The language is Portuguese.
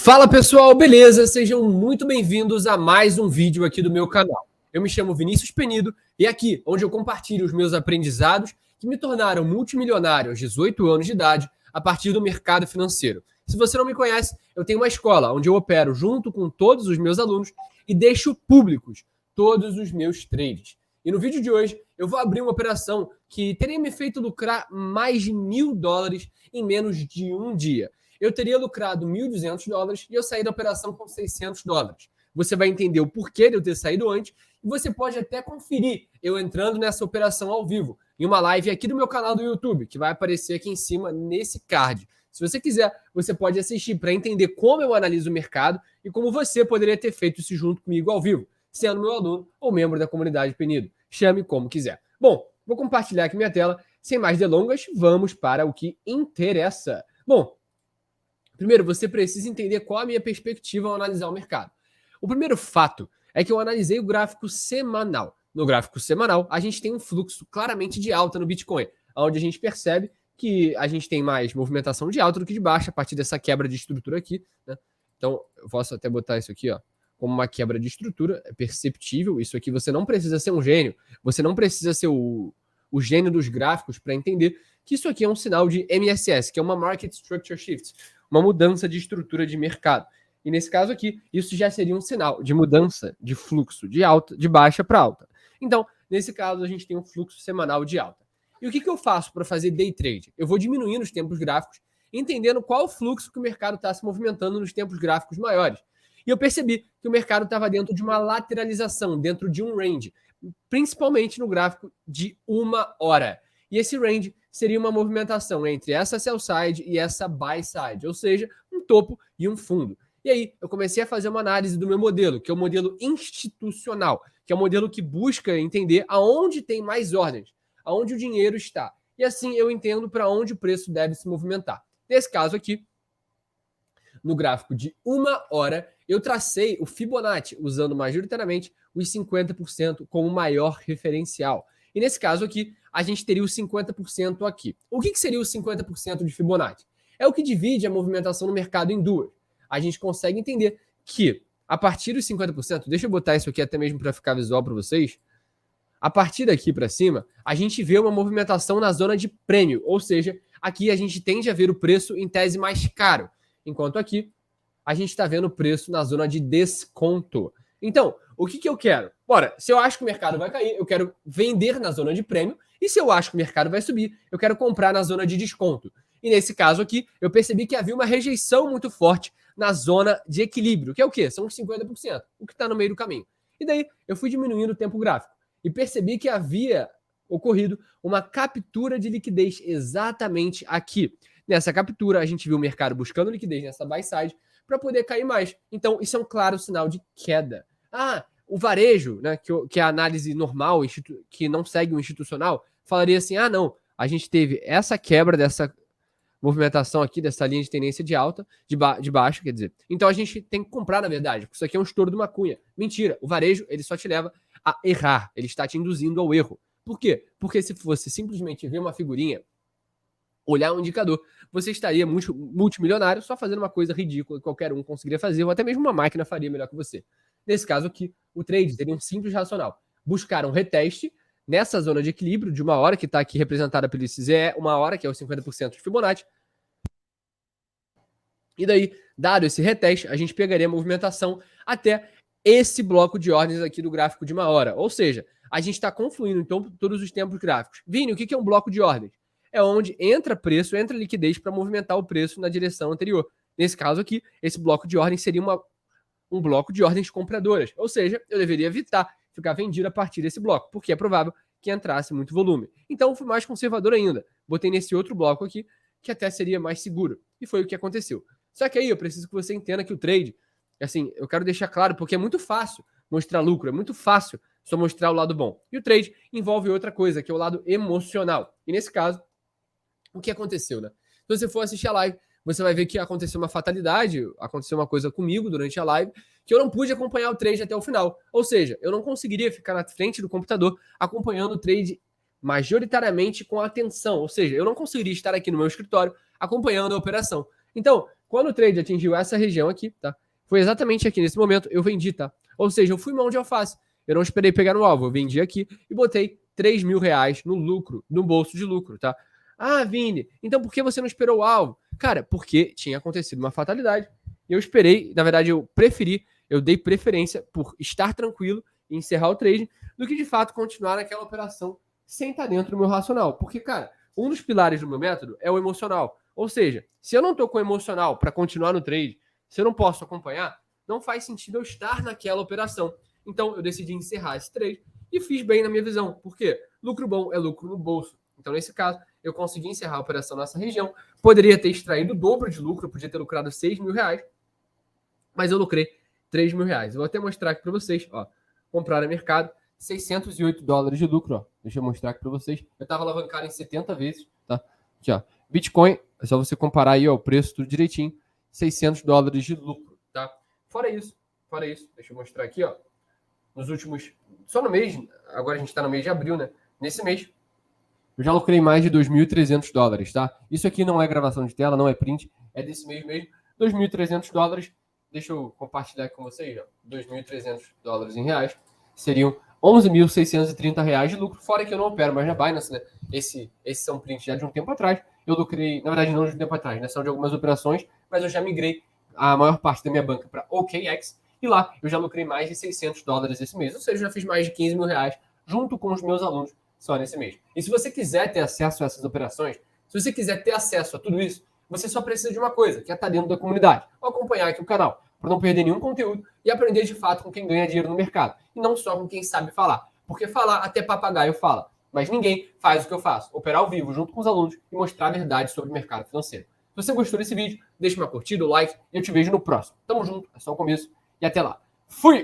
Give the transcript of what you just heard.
Fala pessoal, beleza? Sejam muito bem-vindos a mais um vídeo aqui do meu canal. Eu me chamo Vinícius Penido e é aqui onde eu compartilho os meus aprendizados que me tornaram multimilionário aos 18 anos de idade a partir do mercado financeiro. Se você não me conhece, eu tenho uma escola onde eu opero junto com todos os meus alunos e deixo públicos todos os meus trades. E no vídeo de hoje eu vou abrir uma operação que teria me feito lucrar mais de $1.000 em menos de um dia. Eu teria lucrado $1.200 e eu saí da operação com $600. Você vai entender o porquê de eu ter saído antes e você pode até conferir eu entrando nessa operação ao vivo, em uma live aqui do meu canal do YouTube, que vai aparecer aqui em cima nesse card. Se você quiser, você pode assistir para entender como eu analiso o mercado e como você poderia ter feito isso junto comigo ao vivo, sendo meu aluno ou membro da comunidade Penido. Chame como quiser. Bom, vou compartilhar aqui minha tela. Sem mais delongas, vamos para o que interessa. Bom, primeiro, você precisa entender qual a minha perspectiva ao analisar o mercado. O primeiro fato é que eu analisei o gráfico semanal. No gráfico semanal, a gente tem um fluxo claramente de alta no Bitcoin, onde a gente percebe que a gente tem mais movimentação de alta do que de baixa a partir dessa quebra de estrutura aqui, né? Então, eu posso até botar isso aqui, ó, como uma quebra de estrutura, é perceptível. Isso aqui você não precisa ser um gênio, você não precisa ser o gênio dos gráficos para entender que isso aqui é um sinal de MSS, que é uma Market Structure Shift, uma mudança de estrutura de mercado. E nesse caso aqui, isso já seria um sinal de mudança de fluxo de alta, de baixa para alta. Então, nesse caso, a gente tem um fluxo semanal de alta. E o que eu faço para fazer day trade? Eu vou diminuindo os tempos gráficos, entendendo qual o fluxo que o mercado está se movimentando nos tempos gráficos maiores. E eu percebi que o mercado estava dentro de uma lateralização, dentro de um range, principalmente no gráfico de 1 hora. E esse range seria uma movimentação entre essa sell side e essa buy side, ou seja, um topo e um fundo. E aí eu comecei a fazer uma análise do meu modelo, que é o modelo institucional, que é o modelo que busca entender aonde tem mais ordens, aonde o dinheiro está. E assim eu entendo para onde o preço deve se movimentar. Nesse caso aqui, no gráfico de 1 hora, eu tracei o Fibonacci usando majoritariamente os 50% como maior referencial. E nesse caso aqui, a gente teria os 50% aqui. O que seria os 50% de Fibonacci? É o que divide a movimentação no mercado em duas. A gente consegue entender que, a partir dos 50%, deixa eu botar isso aqui até mesmo para ficar visual para vocês, a partir daqui para cima, a gente vê uma movimentação na zona de prêmio, ou seja, aqui a gente tende a ver o preço em tese mais caro, enquanto aqui a gente está vendo o preço na zona de desconto. Então, o que eu quero? Bora, se eu acho que o mercado vai cair, eu quero vender na zona de prêmio, e se eu acho que o mercado vai subir, eu quero comprar na zona de desconto. E nesse caso aqui, eu percebi que havia uma rejeição muito forte na zona de equilíbrio, que é o quê? São os 50%, o que está no meio do caminho. E daí, eu fui diminuindo o tempo gráfico e percebi que havia ocorrido uma captura de liquidez exatamente aqui. Nessa captura, a gente viu o mercado buscando liquidez nessa buy side para poder cair mais. Então, isso é um claro sinal de queda. O varejo, né, que é a análise normal, que não segue o institucional, falaria assim, não, a gente teve essa quebra dessa movimentação aqui, dessa linha de tendência de alta, de baixo, quer dizer. Então a gente tem que comprar, na verdade, porque isso aqui é um estouro de uma cunha. Mentira, o varejo, ele só te leva a errar, ele está te induzindo ao erro. Por quê? Porque se você simplesmente ver uma figurinha, olhar um indicador, você estaria multimilionário só fazendo uma coisa ridícula que qualquer um conseguiria fazer, ou até mesmo uma máquina faria melhor que você. Nesse caso aqui, o trade teria um simples racional. Buscar um reteste nessa zona de equilíbrio de 1 hora, que está aqui representada pelo ICZE, 1 hora, que é os 50% de Fibonacci. E daí, dado esse reteste, a gente pegaria a movimentação até esse bloco de ordens aqui do gráfico de 1 hora. Ou seja, a gente está confluindo então todos os tempos gráficos. Vini, o que é um bloco de ordens? É onde entra preço, entra liquidez para movimentar o preço na direção anterior. Nesse caso aqui, esse bloco de ordens seria um bloco de ordens compradoras. Ou seja, eu deveria evitar ficar vendido a partir desse bloco, porque é provável que entrasse muito volume. Então, fui mais conservador ainda. Botei nesse outro bloco aqui, que até seria mais seguro. E foi o que aconteceu. Só que aí eu preciso que você entenda que o trade, assim, eu quero deixar claro, porque é muito fácil mostrar lucro, é muito fácil só mostrar o lado bom. E o trade envolve outra coisa, que é o lado emocional. E nesse caso, o que aconteceu, né? Se você for assistir a live, você vai ver que aconteceu uma fatalidade, aconteceu uma coisa comigo durante a live, que eu não pude acompanhar o trade até o final. Ou seja, eu não conseguiria ficar na frente do computador acompanhando o trade majoritariamente com atenção. Ou seja, eu não conseguiria estar aqui no meu escritório acompanhando a operação. Então, Quando o trade atingiu essa região aqui, tá? Foi exatamente aqui nesse momento, eu vendi, tá? Ou seja, eu fui mão de alface. Eu não esperei pegar no alvo, eu vendi aqui e botei 3 mil reais no lucro, no bolso de lucro, tá? Ah, Vini, então por que você não esperou o alvo? Cara, porque tinha acontecido uma fatalidade. Eu esperei, na verdade, eu dei preferência por estar tranquilo e encerrar o trade do que de fato continuar naquela operação sem estar dentro do meu racional. Porque, cara, um dos pilares do meu método é o emocional. Ou seja, se eu não tô com emocional para continuar no trade, se eu não posso acompanhar, não faz sentido eu estar naquela operação. Então, eu decidi encerrar esse trade e fiz bem na minha visão. Por quê? Lucro bom é lucro no bolso. Então, nesse caso, eu consegui encerrar a operação nessa região. Poderia ter extraído o dobro de lucro, podia ter lucrado 6 mil reais, mas eu lucrei 3 mil reais. Eu vou até mostrar aqui para vocês, ó. Comprar a mercado, 608 dólares de lucro, ó. Deixa eu mostrar aqui para vocês. Eu estava alavancado em 70 vezes, tá? Aqui, ó. Bitcoin, é só você comparar aí, ó, o preço tudo direitinho, 600 dólares de lucro, tá? Fora isso, deixa eu mostrar aqui, ó. Nos últimos, só no mês, agora a gente está no mês de abril, né? Nesse mês, eu já lucrei mais de 2.300 dólares, tá? Isso aqui não é gravação de tela, não é print, é desse mês mesmo. 2.300 dólares, deixa eu compartilhar com vocês, ó. 2.300 dólares em reais, seriam 11.630 reais de lucro, fora que eu não opero mais na Binance, né? Esse são prints já de um tempo atrás. Eu lucrei, na verdade não de um tempo atrás, né? São de algumas operações, mas eu já migrei a maior parte da minha banca para OKX, e lá eu já lucrei mais de 600 dólares esse mês, ou seja, eu já fiz mais de 15 mil reais junto com os meus alunos só nesse mês. E se você quiser ter acesso a essas operações, se você quiser ter acesso a tudo isso, você só precisa de uma coisa, que é estar dentro da comunidade, ou acompanhar aqui o canal, para não perder nenhum conteúdo e aprender de fato com quem ganha dinheiro no mercado, e não só com quem sabe falar. Porque falar até papagaio fala, mas ninguém faz o que eu faço, operar ao vivo junto com os alunos e mostrar a verdade sobre o mercado financeiro. Se você gostou desse vídeo, deixa uma curtida, um like, e eu te vejo no próximo. Tamo junto, é só o começo, e até lá. Fui!